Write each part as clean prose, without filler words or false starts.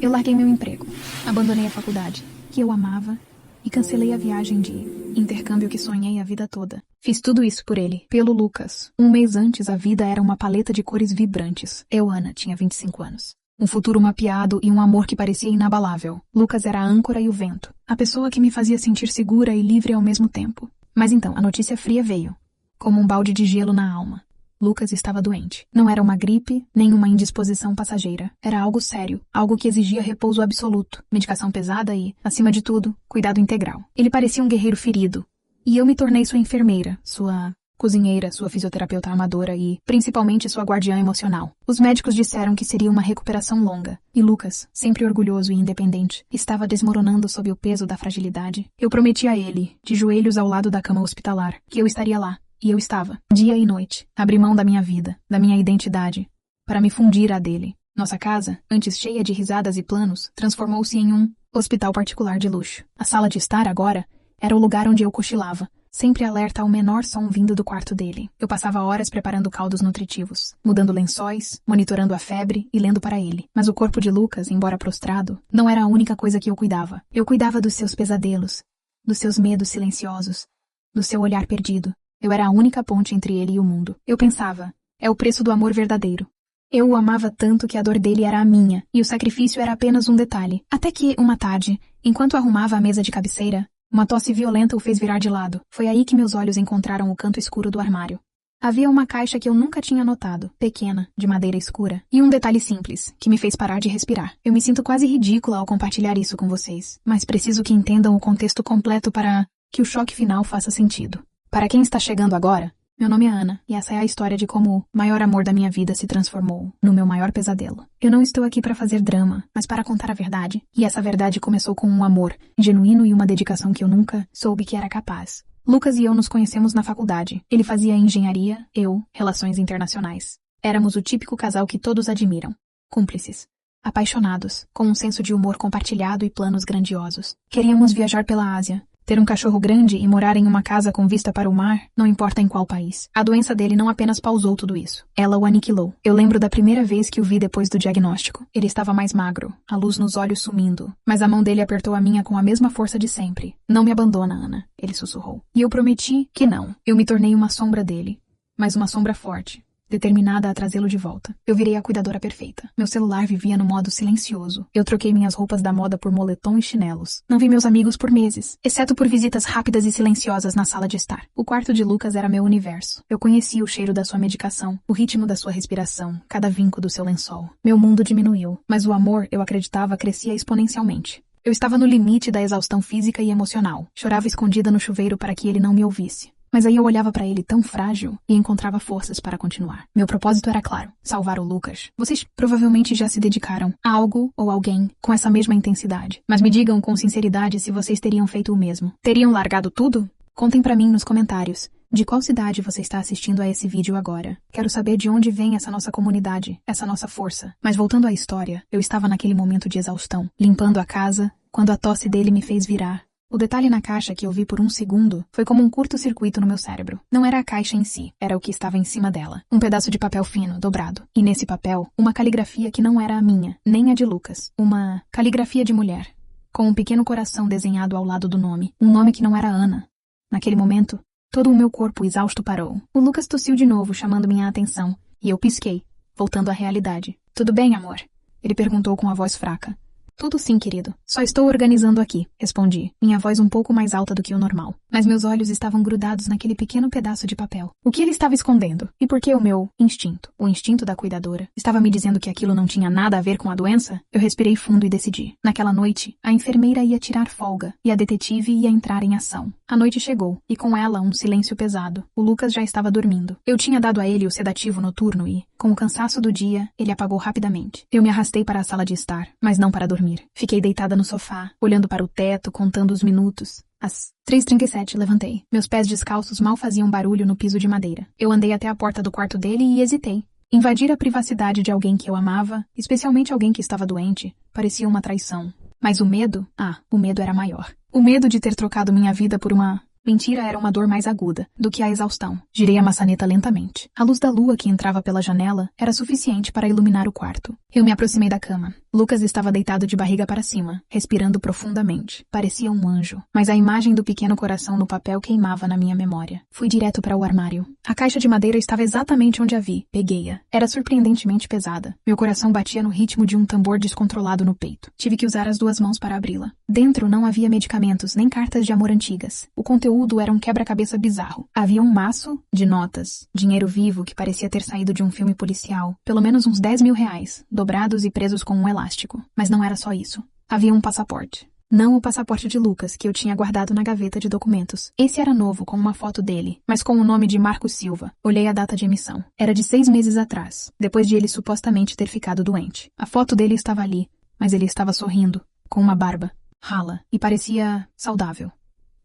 Eu larguei meu emprego, abandonei a faculdade, que eu amava, e cancelei a viagem de intercâmbio que sonhei a vida toda. Fiz tudo isso por ele, pelo Lucas. Um mês antes, a vida era uma paleta de cores vibrantes. Eu, Ana, tinha 25 anos. Um futuro mapeado e um amor que parecia inabalável. Lucas era a âncora e o vento, a pessoa que me fazia sentir segura e livre ao mesmo tempo. Mas então, a notícia fria veio, como um balde de gelo na alma. Lucas estava doente. Não era uma gripe, nem uma indisposição passageira. Era algo sério, algo que exigia repouso absoluto, medicação pesada e, acima de tudo, cuidado integral. Ele parecia um guerreiro ferido. E eu me tornei sua enfermeira, sua cozinheira, sua fisioterapeuta amadora e, principalmente, sua guardiã emocional. Os médicos disseram que seria uma recuperação longa. E Lucas, sempre orgulhoso e independente, estava desmoronando sob o peso da fragilidade. Eu prometi a ele, de joelhos ao lado da cama hospitalar, que eu estaria lá. E eu estava, dia e noite, abri mão da minha vida, da minha identidade, para me fundir à dele. Nossa casa, antes cheia de risadas e planos, transformou-se em um hospital particular de luxo. A sala de estar, agora, era o lugar onde eu cochilava, sempre alerta ao menor som vindo do quarto dele. Eu passava horas preparando caldos nutritivos, mudando lençóis, monitorando a febre e lendo para ele. Mas o corpo de Lucas, embora prostrado, não era a única coisa que eu cuidava. Eu cuidava dos seus pesadelos, dos seus medos silenciosos, do seu olhar perdido. Eu era a única ponte entre ele e o mundo. Eu pensava, é o preço do amor verdadeiro. Eu o amava tanto que a dor dele era a minha, e o sacrifício era apenas um detalhe. Até que, uma tarde, enquanto arrumava a mesa de cabeceira, uma tosse violenta o fez virar de lado. Foi aí que meus olhos encontraram o canto escuro do armário. Havia uma caixa que eu nunca tinha notado, pequena, de madeira escura, e um detalhe simples, que me fez parar de respirar. Eu me sinto quase ridícula ao compartilhar isso com vocês, mas preciso que entendam o contexto completo para que o choque final faça sentido. Para quem está chegando agora, meu nome é Ana, e essa é a história de como o maior amor da minha vida se transformou no meu maior pesadelo. Eu não estou aqui para fazer drama, mas para contar a verdade, e essa verdade começou com um amor genuíno e uma dedicação que eu nunca soube que era capaz. Lucas e eu nos conhecemos na faculdade. Ele fazia engenharia, eu, relações internacionais. Éramos o típico casal que todos admiram. Cúmplices. Apaixonados, com um senso de humor compartilhado e planos grandiosos. Queríamos viajar pela Ásia, ter um cachorro grande e morar em uma casa com vista para o mar, não importa em qual país. A doença dele não apenas pausou tudo isso. Ela o aniquilou. Eu lembro da primeira vez que o vi depois do diagnóstico. Ele estava mais magro, a luz nos olhos sumindo. Mas a mão dele apertou a minha com a mesma força de sempre. Não me abandona, Ana, ele sussurrou. E eu prometi que não. Eu me tornei uma sombra dele. Mas uma sombra forte, determinada a trazê-lo de volta. Eu virei a cuidadora perfeita. Meu celular vivia no modo silencioso. Eu troquei minhas roupas da moda por moletom e chinelos. Não vi meus amigos por meses, exceto por visitas rápidas e silenciosas na sala de estar. O quarto de Lucas era meu universo. Eu conhecia o cheiro da sua medicação, o ritmo da sua respiração, cada vinco do seu lençol. Meu mundo diminuiu, mas o amor, eu acreditava, crescia exponencialmente. Eu estava no limite da exaustão física e emocional. Chorava escondida no chuveiro para que ele não me ouvisse. Mas aí eu olhava para ele tão frágil e encontrava forças para continuar. Meu propósito era claro, salvar o Lucas. Vocês provavelmente já se dedicaram a algo ou alguém com essa mesma intensidade. Mas me digam com sinceridade se vocês teriam feito o mesmo. Teriam largado tudo? Contem para mim nos comentários. De qual cidade você está assistindo a esse vídeo agora? Quero saber de onde vem essa nossa comunidade, essa nossa força. Mas voltando à história, eu estava naquele momento de exaustão, limpando a casa, quando a tosse dele me fez virar. O detalhe na caixa que eu vi por um segundo foi como um curto-circuito no meu cérebro. Não era a caixa em si, era o que estava em cima dela. Um pedaço de papel fino, dobrado. E nesse papel, uma caligrafia que não era a minha, nem a de Lucas. Uma caligrafia de mulher, com um pequeno coração desenhado ao lado do nome. Um nome que não era Ana. Naquele momento, todo o meu corpo exausto parou. O Lucas tossiu de novo, chamando minha atenção, e eu pisquei, voltando à realidade. Tudo bem, amor? Ele perguntou com a voz fraca. Tudo sim, querido. Só estou organizando aqui, respondi, minha voz um pouco mais alta do que o normal. Mas meus olhos estavam grudados naquele pequeno pedaço de papel. O que ele estava escondendo? E por que o meu instinto, o instinto da cuidadora, estava me dizendo que aquilo não tinha nada a ver com a doença? Eu respirei fundo e decidi. Naquela noite, a enfermeira ia tirar folga, e a detetive ia entrar em ação. A noite chegou, e com ela um silêncio pesado. O Lucas já estava dormindo. Eu tinha dado a ele o sedativo noturno e, com o cansaço do dia, ele apagou rapidamente. Eu me arrastei para a sala de estar, mas não para dormir. Fiquei deitada no sofá, olhando para o teto, contando os minutos. Às 3h37, levantei. Meus pés descalços mal faziam barulho no piso de madeira. Eu andei até a porta do quarto dele e hesitei. Invadir a privacidade de alguém que eu amava, especialmente alguém que estava doente, parecia uma traição. Mas o medo era maior. O medo de ter trocado minha vida por uma mentira era uma dor mais aguda do que a exaustão. Girei a maçaneta lentamente. A luz da lua que entrava pela janela era suficiente para iluminar o quarto. Eu me aproximei da cama. Lucas estava deitado de barriga para cima, respirando profundamente. Parecia um anjo, mas a imagem do pequeno coração no papel queimava na minha memória. Fui direto para o armário. A caixa de madeira estava exatamente onde a vi. Peguei-a. Era surpreendentemente pesada. Meu coração batia no ritmo de um tambor descontrolado no peito. Tive que usar as 2 mãos para abri-la. Dentro não havia medicamentos, nem cartas de amor antigas. O conteúdo era um quebra-cabeça bizarro. Havia um maço de notas, dinheiro vivo que parecia ter saído de um filme policial, pelo menos uns 10 mil reais, dobrados e presos com um elástico. Mas não era só isso. Havia um passaporte. Não o passaporte de Lucas, que eu tinha guardado na gaveta de documentos. Esse era novo, com uma foto dele, mas com o nome de Marcos Silva. Olhei a data de emissão. Era de 6 meses atrás, depois de ele supostamente ter ficado doente. A foto dele estava ali, mas ele estava sorrindo, com uma barba rala, e parecia saudável.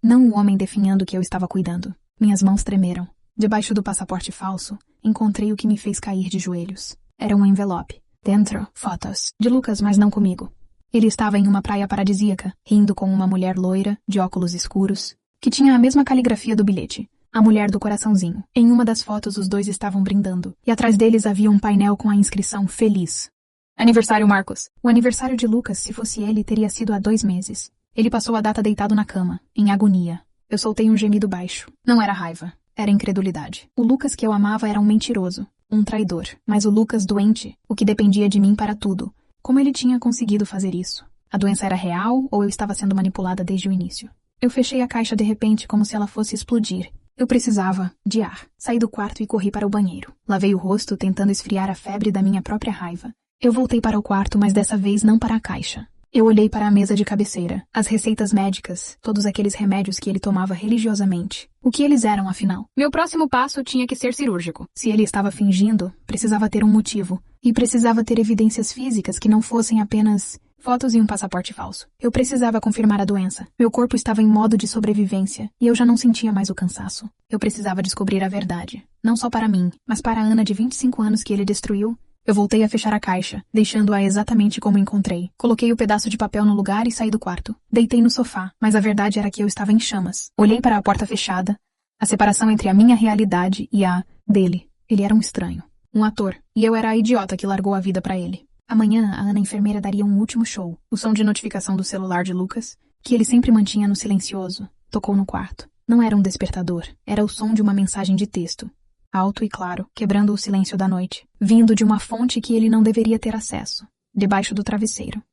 Não o homem definhando que eu estava cuidando. Minhas mãos tremeram. Debaixo do passaporte falso, encontrei o que me fez cair de joelhos. Era um envelope. Dentro, fotos de Lucas, mas não comigo. Ele estava em uma praia paradisíaca, rindo com uma mulher loira, de óculos escuros, que tinha a mesma caligrafia do bilhete, a mulher do coraçãozinho. Em uma das fotos os dois estavam brindando, e atrás deles havia um painel com a inscrição Feliz. Aniversário Marcos. O aniversário de Lucas, se fosse ele, teria sido há 2 meses. Ele passou a data deitado na cama, em agonia. Eu soltei um gemido baixo. Não era raiva, era incredulidade. O Lucas que eu amava era um mentiroso. Um traidor. Mas o Lucas doente, o que dependia de mim para tudo. Como ele tinha conseguido fazer isso? A doença era real ou eu estava sendo manipulada desde o início? Eu fechei a caixa de repente como se ela fosse explodir. Eu precisava de ar. Saí do quarto e corri para o banheiro. Lavei o rosto tentando esfriar a febre da minha própria raiva. Eu voltei para o quarto, mas dessa vez não para a caixa. Eu olhei para a mesa de cabeceira, as receitas médicas, todos aqueles remédios que ele tomava religiosamente. O que eles eram, afinal? Meu próximo passo tinha que ser cirúrgico. Se ele estava fingindo, precisava ter um motivo. E precisava ter evidências físicas que não fossem apenas fotos e um passaporte falso. Eu precisava confirmar a doença. Meu corpo estava em modo de sobrevivência, e eu já não sentia mais o cansaço. Eu precisava descobrir a verdade. Não só para mim, mas para a Ana de 25 anos que ele destruiu. Eu voltei a fechar a caixa, deixando-a exatamente como encontrei. Coloquei o pedaço de papel no lugar e saí do quarto. Deitei no sofá, mas a verdade era que eu estava em chamas. Olhei para a porta fechada, a separação entre a minha realidade e a dele. Ele era um estranho, um ator, e eu era a idiota que largou a vida para ele. Amanhã, a Ana enfermeira daria um último show. O som de notificação do celular de Lucas, que ele sempre mantinha no silencioso, tocou no quarto. Não era um despertador, era o som de uma mensagem de texto. Alto e claro, quebrando o silêncio da noite, vindo de uma fonte que ele não deveria ter acesso, debaixo do travesseiro.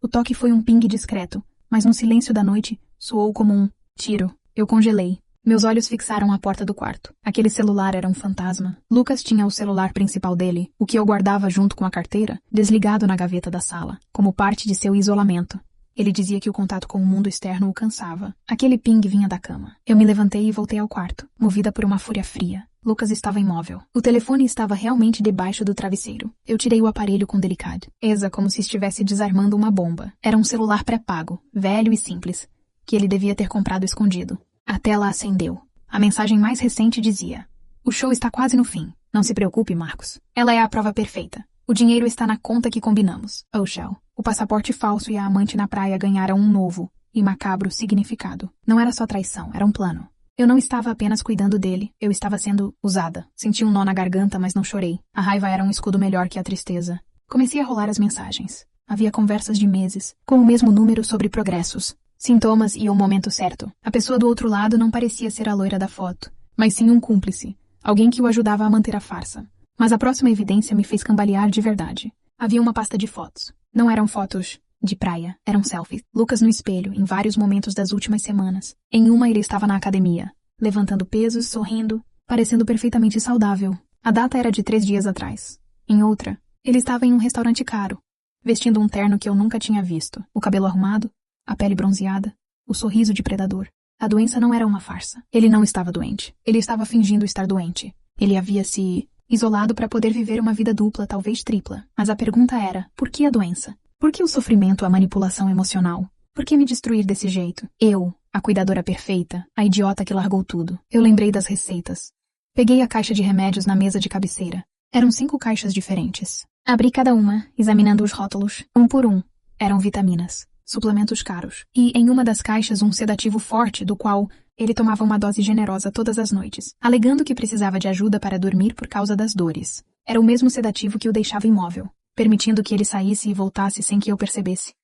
O toque foi um ping discreto, mas no silêncio da noite soou como um tiro. Eu congelei. Meus olhos fixaram a porta do quarto. Aquele celular era um fantasma. Lucas tinha o celular principal dele, o que eu guardava junto com a carteira, desligado na gaveta da sala, como parte de seu isolamento. Ele dizia que o contato com o mundo externo o cansava. Aquele ping vinha da cama. Eu me levantei e voltei ao quarto, movida por uma fúria fria. Lucas estava imóvel. O telefone estava realmente debaixo do travesseiro. Eu tirei o aparelho com delicadeza, como se estivesse desarmando uma bomba. Era um celular pré-pago, velho e simples, que ele devia ter comprado escondido. A tela acendeu. A mensagem mais recente dizia: "O show está quase no fim. Não se preocupe, Marcos. Ela é a prova perfeita. O dinheiro está na conta que combinamos. Oh, Shell." O passaporte falso e a amante na praia ganharam um novo e macabro significado. Não era só traição, era um plano. Eu não estava apenas cuidando dele, eu estava sendo usada. Senti um nó na garganta, mas não chorei. A raiva era um escudo melhor que a tristeza. Comecei a rolar as mensagens. Havia conversas de meses, com o mesmo número sobre progressos, sintomas e o momento certo. A pessoa do outro lado não parecia ser a loira da foto, mas sim um cúmplice, alguém que o ajudava a manter a farsa. Mas a próxima evidência me fez cambalear de verdade. Havia uma pasta de fotos. Não eram fotos de praia, eram selfies. Lucas no espelho, em vários momentos das últimas semanas. Em uma ele estava na academia, levantando pesos, sorrindo, parecendo perfeitamente saudável. A data era de 3 dias atrás. Em outra, ele estava em um restaurante caro, vestindo um terno que eu nunca tinha visto. O cabelo arrumado, a pele bronzeada, o sorriso de predador. A doença não era uma farsa. Ele não estava doente. Ele estava fingindo estar doente. Ele havia se isolado para poder viver uma vida dupla, talvez tripla. Mas a pergunta era, por que a doença? Por que o sofrimento, a manipulação emocional? Por que me destruir desse jeito? Eu, a cuidadora perfeita, a idiota que largou tudo. Eu lembrei das receitas. Peguei a caixa de remédios na mesa de cabeceira. Eram 5 caixas diferentes. Abri cada uma, examinando os rótulos, um por um. Eram vitaminas, suplementos caros. E em uma das caixas um sedativo forte, do qual ele tomava uma dose generosa todas as noites, alegando que precisava de ajuda para dormir por causa das dores. Era o mesmo sedativo que o deixava imóvel, permitindo que ele saísse e voltasse sem que eu percebesse.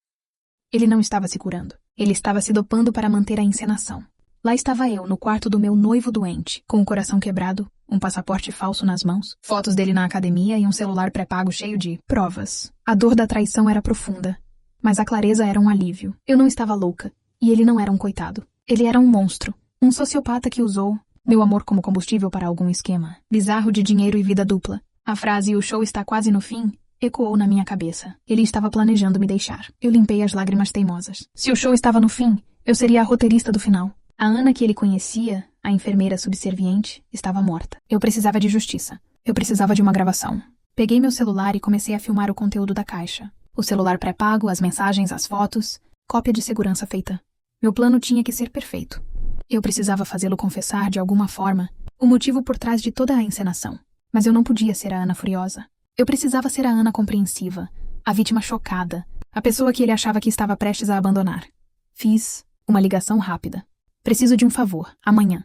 Ele não estava se curando. Ele estava se dopando para manter a encenação. Lá estava eu, no quarto do meu noivo doente, com o coração quebrado, um passaporte falso nas mãos, fotos dele na academia e um celular pré-pago cheio de provas. A dor da traição era profunda, mas a clareza era um alívio. Eu não estava louca, e ele não era um coitado. Ele era um monstro, um sociopata que usou meu amor como combustível para algum esquema bizarro de dinheiro e vida dupla. A frase "o show está quase no fim" ecoou na minha cabeça. Ele estava planejando me deixar. Eu limpei as lágrimas teimosas. Se o show estava no fim, eu seria a roteirista do final. A Ana que ele conhecia, a enfermeira subserviente, estava morta. Eu precisava de justiça. Eu precisava de uma gravação. Peguei meu celular e comecei a filmar o conteúdo da caixa. O celular pré-pago, as mensagens, as fotos, cópia de segurança feita. Meu plano tinha que ser perfeito. Eu precisava fazê-lo confessar, de alguma forma, o motivo por trás de toda a encenação. Mas eu não podia ser a Ana furiosa. Eu precisava ser a Ana compreensiva, a vítima chocada, a pessoa que ele achava que estava prestes a abandonar. Fiz uma ligação rápida. Preciso de um favor, amanhã.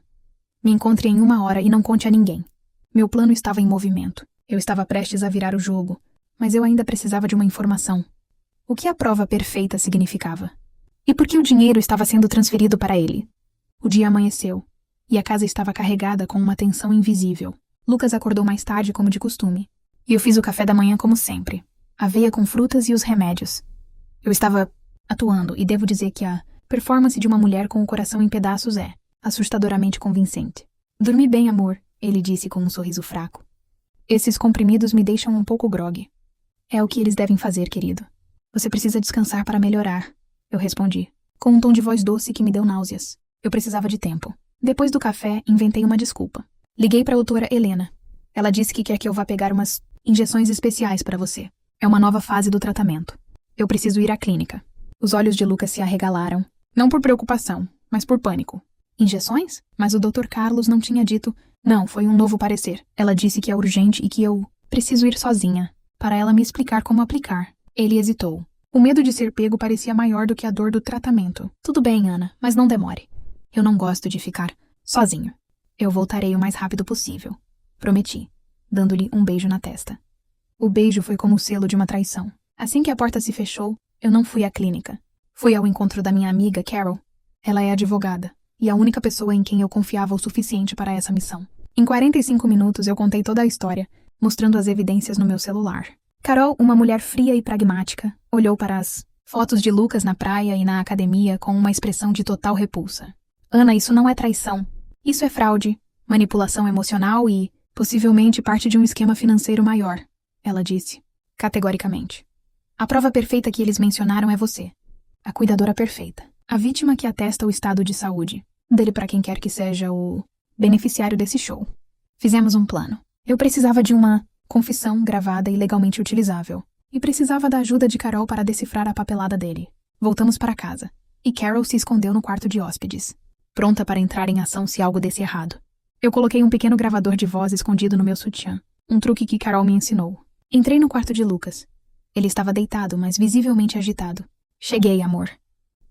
Me encontre em 1 hora e não conte a ninguém. Meu plano estava em movimento. Eu estava prestes a virar o jogo, mas eu ainda precisava de uma informação. O que a prova perfeita significava? E por que o dinheiro estava sendo transferido para ele? O dia amanheceu, e a casa estava carregada com uma tensão invisível. Lucas acordou mais tarde, como de costume. E eu fiz o café da manhã como sempre. Aveia com frutas e os remédios. Eu estava atuando, e devo dizer que a performance de uma mulher com o coração em pedaços é assustadoramente convincente. Dormi bem, amor, ele disse com um sorriso fraco. Esses comprimidos me deixam um pouco grogue. É o que eles devem fazer, querido. Você precisa descansar para melhorar, eu respondi, com um tom de voz doce que me deu náuseas. Eu precisava de tempo. Depois do café, inventei uma desculpa. Liguei para a doutora Helena. Ela disse que quer que eu vá pegar umas injeções especiais para você. É uma nova fase do tratamento. Eu preciso ir à clínica. Os olhos de Lucas se arregalaram. Não por preocupação, mas por pânico. Injeções? Mas o Dr. Carlos não tinha dito... Não, foi um novo parecer. Ela disse que é urgente e que eu preciso ir sozinha, para ela me explicar como aplicar. Ele hesitou. O medo de ser pego parecia maior do que a dor do tratamento. Tudo bem, Ana, mas não demore. Eu não gosto de ficar sozinho. Eu voltarei o mais rápido possível. Prometi, dando-lhe um beijo na testa. O beijo foi como o selo de uma traição. Assim que a porta se fechou, eu não fui à clínica. Fui ao encontro da minha amiga, Carol. Ela é advogada, e a única pessoa em quem eu confiava o suficiente para essa missão. Em 45 minutos eu contei toda a história, mostrando as evidências no meu celular. Carol, uma mulher fria e pragmática, olhou para as fotos de Lucas na praia e na academia com uma expressão de total repulsa. Ana, isso não é traição. Isso é fraude, manipulação emocional e, possivelmente, parte de um esquema financeiro maior, ela disse, categoricamente. A prova perfeita que eles mencionaram é você. A cuidadora perfeita. A vítima que atesta o estado de saúde dele para quem quer que seja o beneficiário desse show. Fizemos um plano. Eu precisava de uma confissão gravada e legalmente utilizável. E precisava da ajuda de Carol para decifrar a papelada dele. Voltamos para casa. E Carol se escondeu no quarto de hóspedes, pronta para entrar em ação se algo desse errado. Eu coloquei um pequeno gravador de voz escondido no meu sutiã. Um truque que Carol me ensinou. Entrei no quarto de Lucas. Ele estava deitado, mas visivelmente agitado. Cheguei, amor.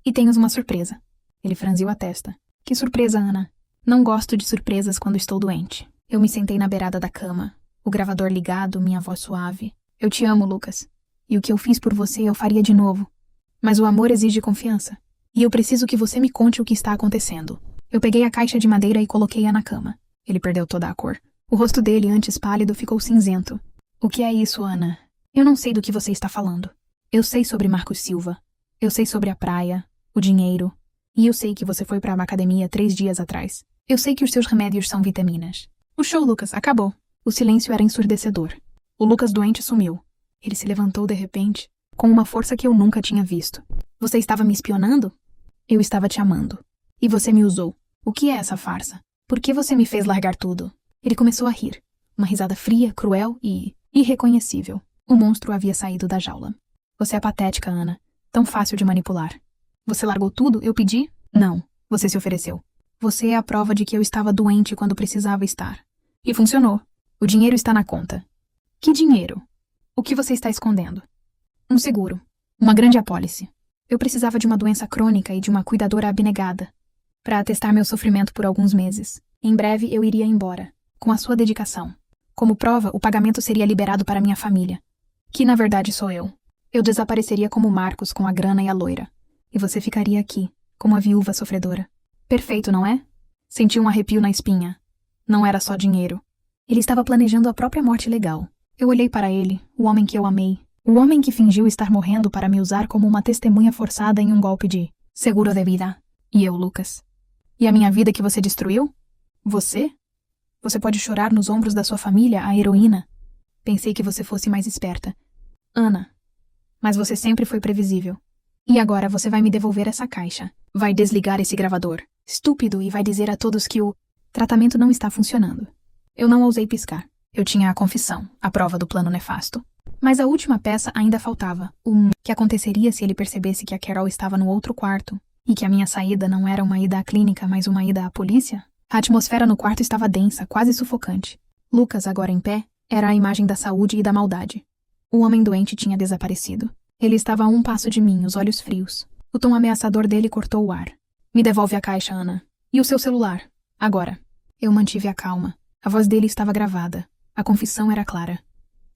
E tens uma surpresa. Ele franziu a testa. Que surpresa, Ana? Não gosto de surpresas quando estou doente. Eu me sentei na beirada da cama, o gravador ligado, minha voz suave. Eu te amo, Lucas. E o que eu fiz por você eu faria de novo. Mas o amor exige confiança. E eu preciso que você me conte o que está acontecendo. Eu peguei a caixa de madeira e coloquei-a na cama. Ele perdeu toda a cor. O rosto dele, antes pálido, ficou cinzento. O que é isso, Ana? Eu não sei do que você está falando. Eu sei sobre Marcos Silva. Eu sei sobre a praia, o dinheiro. E eu sei que você foi para uma academia 3 dias atrás. Eu sei que os seus remédios são vitaminas. O show, Lucas, acabou. O silêncio era ensurdecedor. O Lucas doente sumiu. Ele se levantou de repente, com uma força que eu nunca tinha visto. Você estava me espionando? Eu estava te amando. E você me usou. O que é essa farsa? Por que você me fez largar tudo? Ele começou a rir. Uma risada fria, cruel e irreconhecível. O monstro havia saído da jaula. Você é patética, Ana. Tão fácil de manipular. Você largou tudo? Eu pedi? Não. Você se ofereceu. Você é a prova de que eu estava doente quando precisava estar. E funcionou. O dinheiro está na conta. Que dinheiro? O que você está escondendo? Um seguro. Uma grande apólice. Eu precisava de uma doença crônica e de uma cuidadora abnegada para atestar meu sofrimento por alguns meses. Em breve eu iria embora, com a sua dedicação. Como prova, o pagamento seria liberado para minha família. Que na verdade sou eu. Eu desapareceria como Marcos com a grana e a loira. E você ficaria aqui, como a viúva sofredora. Perfeito, não é? Senti um arrepio na espinha. Não era só dinheiro. Ele estava planejando a própria morte legal. Eu olhei para ele, o homem que eu amei. O homem que fingiu estar morrendo para me usar como uma testemunha forçada em um golpe de seguro de vida. E eu, Lucas. E a minha vida que você destruiu? Você? Você pode chorar nos ombros da sua família, a heroína. Pensei que você fosse mais esperta. Ana. Mas você sempre foi previsível. E agora você vai me devolver essa caixa. Vai desligar esse gravador. Estúpido, e vai dizer a todos que o tratamento não está funcionando. Eu não ousei piscar. Eu tinha a confissão, a prova do plano nefasto. Mas a última peça ainda faltava. O que aconteceria se ele percebesse que a Carol estava no outro quarto e que a minha saída não era uma ida à clínica, mas uma ida à polícia? A atmosfera no quarto estava densa, quase sufocante. Lucas, agora em pé, era a imagem da saúde e da maldade. O homem doente tinha desaparecido. Ele estava a um passo de mim, os olhos frios. O tom ameaçador dele cortou o ar. Me devolve a caixa, Ana. E o seu celular? Agora. Eu mantive a calma. A voz dele estava gravada. A confissão era clara.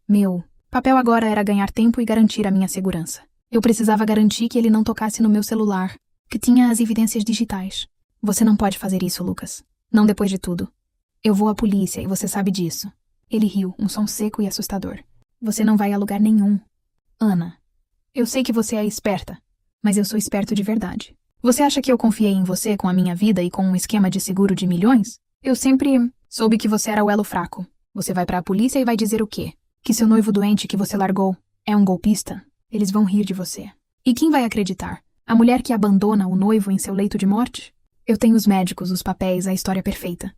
Meu papel agora era ganhar tempo e garantir a minha segurança. Eu precisava garantir que ele não tocasse no meu celular, que tinha as evidências digitais. Você não pode fazer isso, Lucas. Não depois de tudo. Eu vou à polícia e você sabe disso. Ele riu, um som seco e assustador. Você não vai a lugar nenhum. Ana, eu sei que você é esperta, mas eu sou esperto de verdade. Você acha que eu confiei em você com a minha vida e com um esquema de seguro de milhões? Eu sempre soube que você era o elo fraco. Você vai pra polícia e vai dizer o quê? Que seu noivo doente que você largou é um golpista? Eles vão rir de você. E quem vai acreditar? A mulher que abandona o noivo em seu leito de morte? Eu tenho os médicos, os papéis, a história perfeita.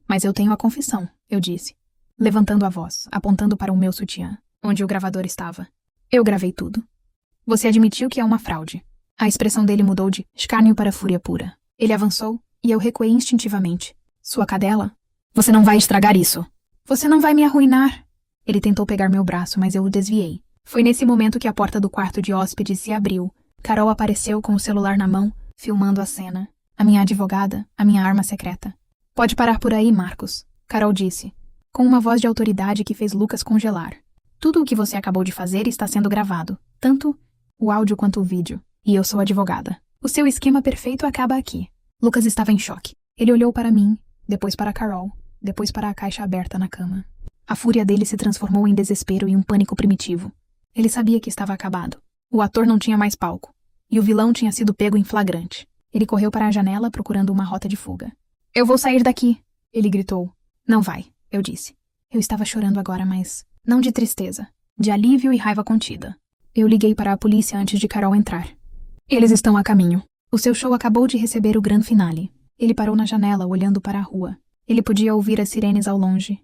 Mas eu tenho a confissão, eu disse, levantando a voz, apontando para o meu sutiã, onde o gravador estava. Eu gravei tudo. Você admitiu que é uma fraude. A expressão dele mudou de escárnio para fúria pura. Ele avançou, e eu recuei instintivamente. Sua cadela? Você não vai estragar isso. Você não vai me arruinar. Ele tentou pegar meu braço, mas eu o desviei. Foi nesse momento que a porta do quarto de hóspedes se abriu. Carol apareceu com o celular na mão, filmando a cena. A minha advogada, a minha arma secreta. Pode parar por aí, Marcos, Carol disse, com uma voz de autoridade que fez Lucas congelar. Tudo o que você acabou de fazer está sendo gravado, tanto o áudio quanto o vídeo. E eu sou advogada. O seu esquema perfeito acaba aqui. Lucas estava em choque. Ele olhou para mim, depois para Carol, depois para a caixa aberta na cama. A fúria dele se transformou em desespero e um pânico primitivo. Ele sabia que estava acabado. O ator não tinha mais palco. E o vilão tinha sido pego em flagrante. Ele correu para a janela procurando uma rota de fuga. Eu vou sair daqui, ele gritou. Não vai, eu disse. Eu estava chorando agora, mas não de tristeza, de alívio e raiva contida. Eu liguei para a polícia antes de Carol entrar. Eles estão a caminho. O seu show acabou de receber o grande finale. Ele parou na janela, olhando para a rua. Ele podia ouvir as sirenes ao longe.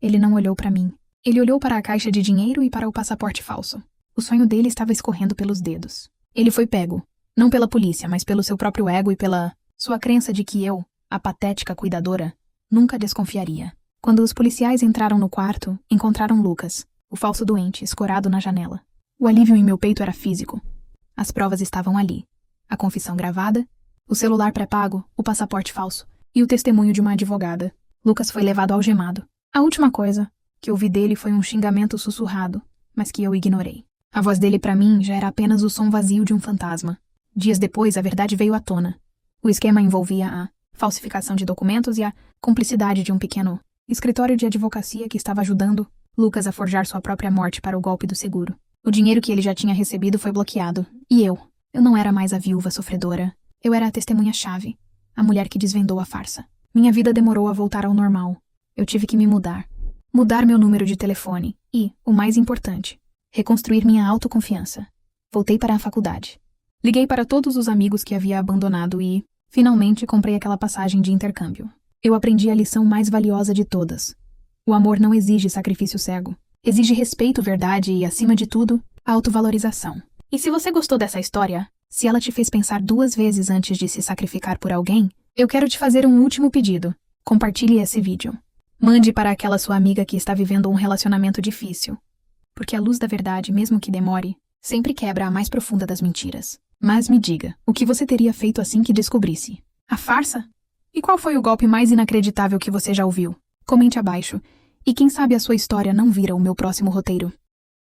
Ele não olhou para mim. Ele olhou para a caixa de dinheiro e para o passaporte falso. O sonho dele estava escorrendo pelos dedos. Ele foi pego. Não pela polícia, mas pelo seu próprio ego e pela sua crença de que eu, a patética cuidadora, nunca desconfiaria. Quando os policiais entraram no quarto, encontraram Lucas, o falso doente, escorado na janela. O alívio em meu peito era físico. As provas estavam ali. A confissão gravada, o celular pré-pago, o passaporte falso e o testemunho de uma advogada. Lucas foi levado algemado. A última coisa que ouvi dele foi um xingamento sussurrado, mas que eu ignorei. A voz dele para mim já era apenas o som vazio de um fantasma. Dias depois, a verdade veio à tona. O esquema envolvia a falsificação de documentos e a cumplicidade de um pequeno escritório de advocacia que estava ajudando Lucas a forjar sua própria morte para o golpe do seguro. O dinheiro que ele já tinha recebido foi bloqueado. E eu não era mais a viúva sofredora. Eu era a testemunha-chave, a mulher que desvendou a farsa. Minha vida demorou a voltar ao normal. Eu tive que me mudar. Mudar meu número de telefone e, o mais importante, reconstruir minha autoconfiança. Voltei para a faculdade. Liguei para todos os amigos que havia abandonado e, finalmente, comprei aquela passagem de intercâmbio. Eu aprendi a lição mais valiosa de todas. O amor não exige sacrifício cego. Exige respeito, verdade e, acima de tudo, autovalorização. E se você gostou dessa história, se ela te fez pensar 2 vezes antes de se sacrificar por alguém, eu quero te fazer um último pedido. Compartilhe esse vídeo. Mande para aquela sua amiga que está vivendo um relacionamento difícil. Porque a luz da verdade, mesmo que demore, sempre quebra a mais profunda das mentiras. Mas me diga, o que você teria feito assim que descobrisse? A farsa? E qual foi o golpe mais inacreditável que você já ouviu? Comente abaixo. E quem sabe a sua história não vira o meu próximo roteiro.